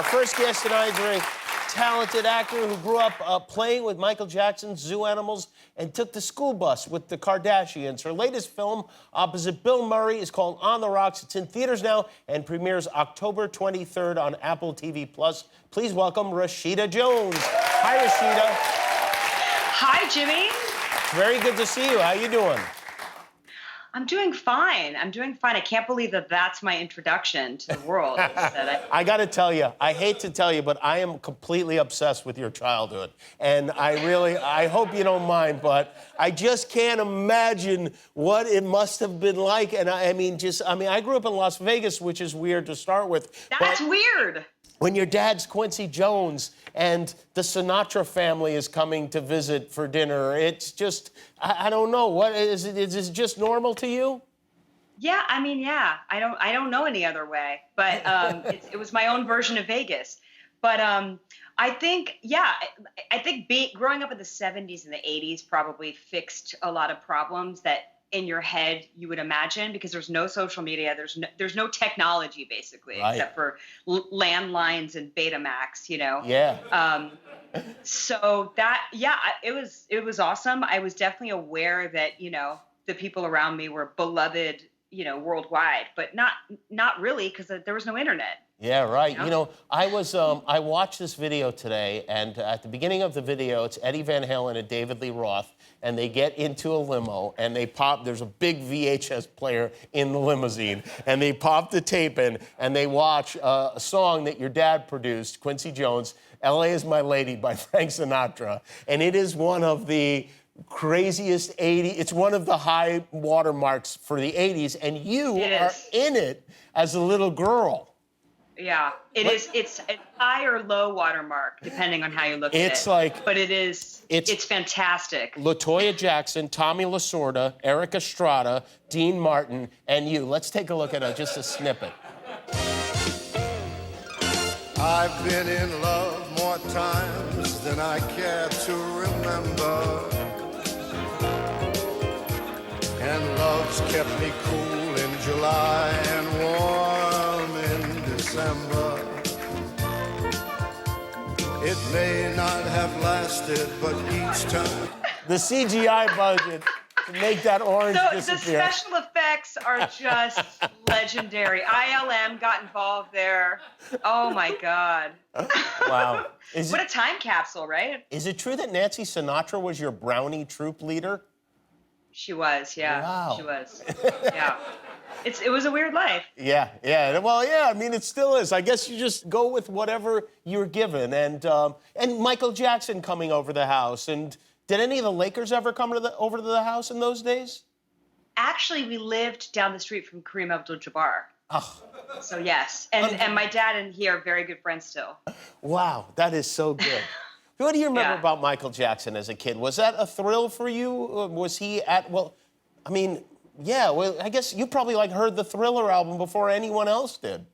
Our first guest tonight is a very talented actor who grew up playing with Michael Jackson's zoo animals and took the school bus with the Kardashians. Her latest film, opposite Bill Murray, is called On the Rocks. It's in theaters now and premieres October 23rd on Apple TV+. Please welcome Rashida Jones. Hi, Rashida. Hi, Jimmy. Very good to see you. How you doing? I'm doing fine. I can't believe that that's my introduction to the world. I got to tell you, I hate to tell you, but I am completely obsessed with your childhood. And I hope you don't mind, but I just can't imagine what it must have been like. And I grew up in Las Vegas, which is weird to start with. That's weird. When your dad's Quincy Jones and the Sinatra family is coming to visit for dinner, it's just, I don't know. What is it? Is it just normal to you? Yeah, yeah. I don't know any other way. But it was my own version of Vegas. But I think growing up in the 70s and the 80s probably fixed a lot of problems that in your head you would imagine, because there's no social media, there's no technology basically, right, except for landlines and Betamax, you know. Yeah. So that, yeah, it was awesome. I was definitely aware that, you know, the people around me were beloved, you know, worldwide, but not really, because there was no internet. Yeah, right. You know, I watched this video today, and at the beginning of the video, it's Eddie Van Halen and David Lee Roth, and they get into a limo, and there's a big VHS player in the limousine, and they pop the tape in, and they watch a song that your dad produced, Quincy Jones, L.A. is My Lady by Frank Sinatra, and it is one of the craziest 80s, it's one of the high watermarks for the 80s, and you are in it as a little girl. Yeah, it's a high or low watermark, depending on how you look at it. It's like... But it's fantastic. LaToya Jackson, Tommy Lasorda, Eric Estrada, Dean Martin, and you. Let's take a look at just a snippet. I've been in love more times than I care to remember. And love's kept me cool in July and warm in December. It may not have lasted, but each time... The CGI budget to make that orange disappear. The special effects are just legendary. ILM got involved there. Oh, my God. Wow. What a time capsule, right? Is it true that Nancy Sinatra was your Brownie troop leader? She was, yeah. Wow. She was, yeah. It was a weird life. Yeah. Well, yeah, I mean, it still is. I guess you just go with whatever you're given. And Michael Jackson coming over the house. And did any of the Lakers ever come over to the house in those days? Actually, we lived down the street from Kareem Abdul-Jabbar. Oh. So, yes. And my dad and he are very good friends still. Wow, that is so good. What do you remember about Michael Jackson as a kid? Was that a thrill for you? Was he I guess you probably heard the Thriller album before anyone else did.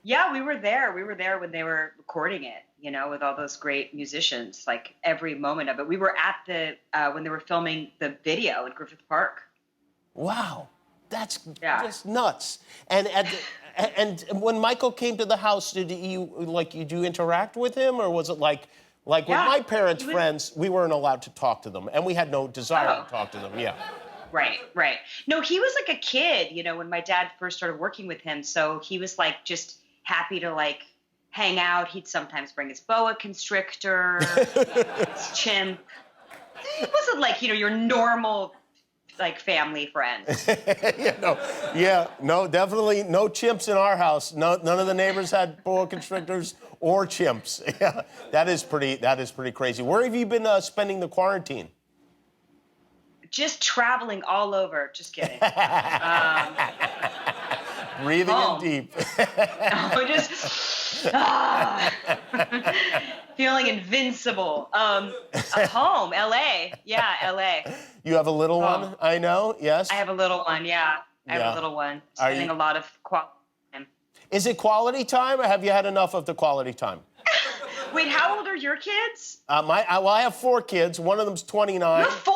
Yeah, we were there. We were there when they were recording it, you know, with all those great musicians, like every moment of it. We were at when they were filming the video in Griffith Park. Wow, that's just nuts. And when Michael came to the house, did you interact with him, or was it like with my parents' friends, we weren't allowed to talk to them, and we had no desire to talk to them, yeah. Right. No, he was like a kid, you know, when my dad first started working with him, so he was just happy to hang out. He'd sometimes bring his boa constrictor, his chimp. It wasn't your normal family friend. No, definitely no chimps in our house. No, none of the neighbors had boa constrictors or chimps. Yeah, that is pretty crazy. Where have you been spending the quarantine? Just traveling all over. Just kidding. Breathing in deep. Feeling invincible. Home, L.A. Yeah, L.A. You have a little one, I know, yes? I have a little one, yeah. I have a little one. Spending a lot of quality time. Is it quality time, or have you had enough of the quality time? Wait, how old are your kids? I have 4 kids. One of them's 29. You have 4?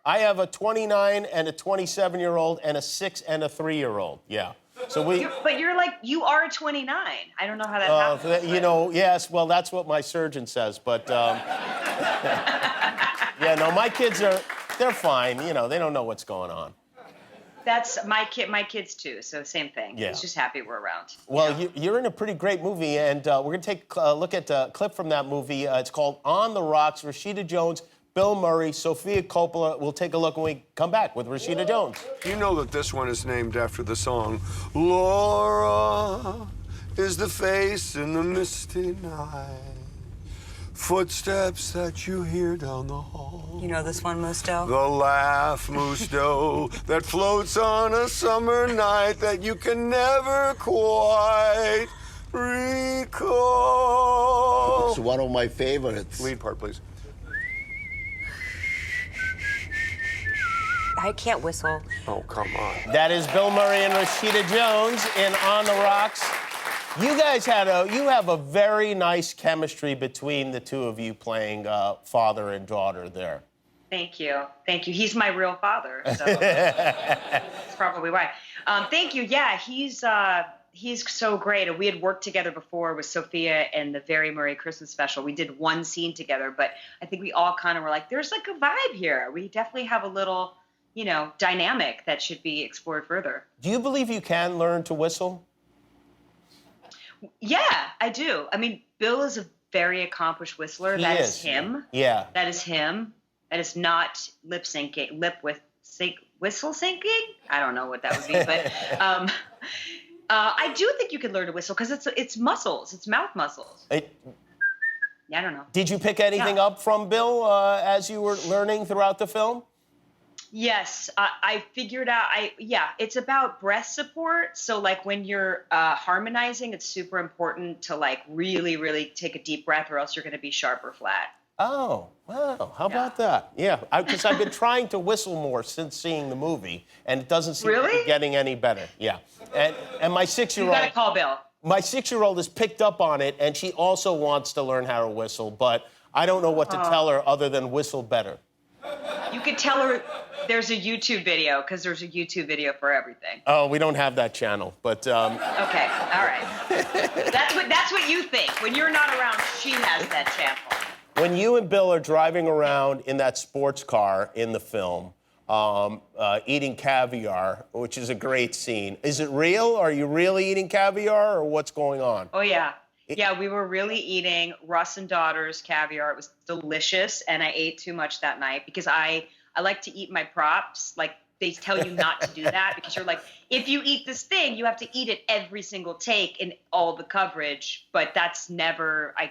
I have a 29 and a 27-year-old and a 6 and a 3-year-old, yeah. So But you are 29. I don't know how that happened. you know, yes, well, that's what my surgeon says, but, yeah, no, my kids they're fine, you know, they don't know what's going on. That's my kids too. So same thing. Yeah. He's just happy we're around. Well, you're in a pretty great movie, and we're going to take a look at a clip from that movie. It's called On the Rocks. Rashida Jones, Bill Murray, Sofia Coppola. We'll take a look when we come back with Rashida Jones. You know that this one is named after the song, Laura is the face in the misty night, footsteps that you hear down the hall. You know this one, Musto? The laugh, Musto, that floats on a summer night that you can never quite recall. It's one of my favorites. Lead part, please. I can't whistle. Oh, come on. That is Bill Murray and Rashida Jones in On the Rocks. You guys you have a very nice chemistry between the two of you playing father and daughter there. Thank you. Thank you. He's my real father, so that's probably why. Thank you. Yeah, he's so great. And we had worked together before with Sophia and the Very Murray Christmas special. We did one scene together, but I think we all kind of were like, there's like a vibe here. We definitely have a little, you know, dynamic that should be explored further. Do you believe you can learn to whistle? Yeah, I do. I mean, Bill is a very accomplished whistler. That is him. Yeah. That is him. That is not whistle syncing. I don't know what that would be, but I do think you can learn to whistle because it's muscles. It's mouth muscles. Yeah, I don't know. Did you pick anything up from Bill as you were learning throughout the film? Yes, I figured out. It's about breath support. So like when you're harmonizing, it's super important to like really, really take a deep breath, or else you're going to be sharp or flat. Oh, wow. How about that? Yeah, because I've been trying to whistle more since seeing the movie, and it doesn't seem to be getting any better. Yeah, and my 6-year-old. You got to call Bill. My 6-year-old has picked up on it, and she also wants to learn how to whistle, but I don't know what to tell her other than whistle better. You could tell her there's a YouTube video, because there's a YouTube video for everything. Oh, we don't have that channel, but... Okay, all right. That's what you think. When you're not around, she has that channel. When you and Bill are driving around in that sports car in the film, eating caviar, which is a great scene, is it real? Are you really eating caviar, or what's going on? Oh, yeah. Yeah, we were really eating Russ and Daughter's caviar. It was delicious, and I ate too much that night because I like to eat my props. Like, they tell you not to do that because you're like, if you eat this thing, you have to eat it every single take in all the coverage. But I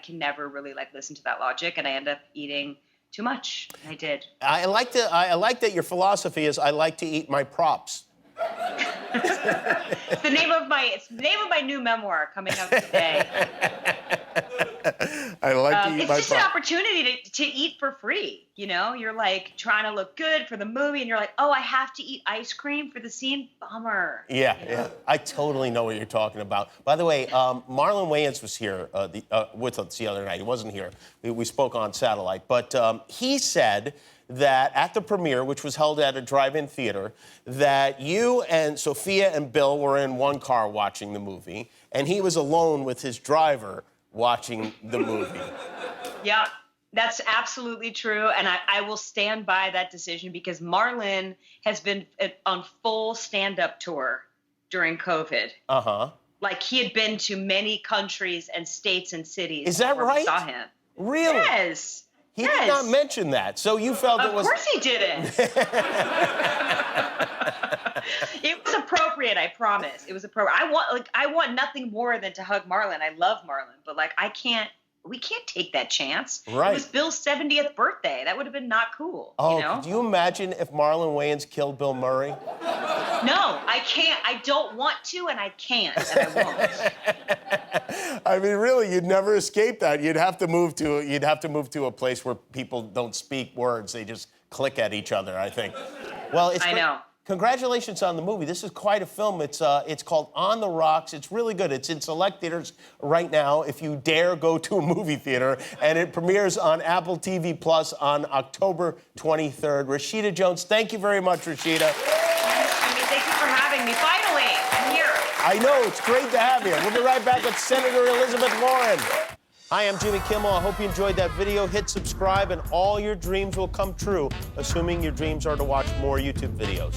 can never really like listen to that logic, and I end up eating too much. And I did. I like that your philosophy is I like to eat my props. It's the name of my new memoir coming out today. I like to eat my It's just an opportunity to eat for free. You know, you're like trying to look good for the movie, and you're like, oh, I have to eat ice cream for the scene. Bummer. Yeah. I totally know what you're talking about. By the way, Marlon Wayans was here with us the other night. He wasn't here. We spoke on satellite, but he said that at the premiere, which was held at a drive-in theater, that you and Sophia and Bill were in one car watching the movie, and he was alone with his driver watching the movie. Yeah, that's absolutely true, and I will stand by that decision because Marlon has been on full stand-up tour during COVID. Uh-huh. Like, he had been to many countries and states and cities. Is that where right? We saw him. Really? Yes. He did not mention that, so you felt it was... Of course he didn't. It was appropriate, I promise. It was appropriate. I want nothing more than to hug Marlon. I love Marlon, but like we can't take that chance. Right. It was Bill's 70th birthday. That would have been not cool. Oh, you know? could you imagine if Marlon Wayans killed Bill Murray? No, I can't. I don't want to, and I can't, and I won't. I mean, really, you'd never escape that. You'd have to move to a place where people don't speak words; they just click at each other. I think. Well, I know. Congratulations on the movie. This is quite a film. It's called On the Rocks. It's really good. It's in select theaters right now, if you dare go to a movie theater, and it premieres on Apple TV Plus on October 23rd. Rashida Jones, thank you very much, Rashida. Thank you for having me. Finally, I'm here. I know, it's great to have you. We'll be right back with Senator Elizabeth Warren. Hi, I'm Jimmy Kimmel. I hope you enjoyed that video. Hit subscribe and all your dreams will come true, assuming your dreams are to watch more YouTube videos.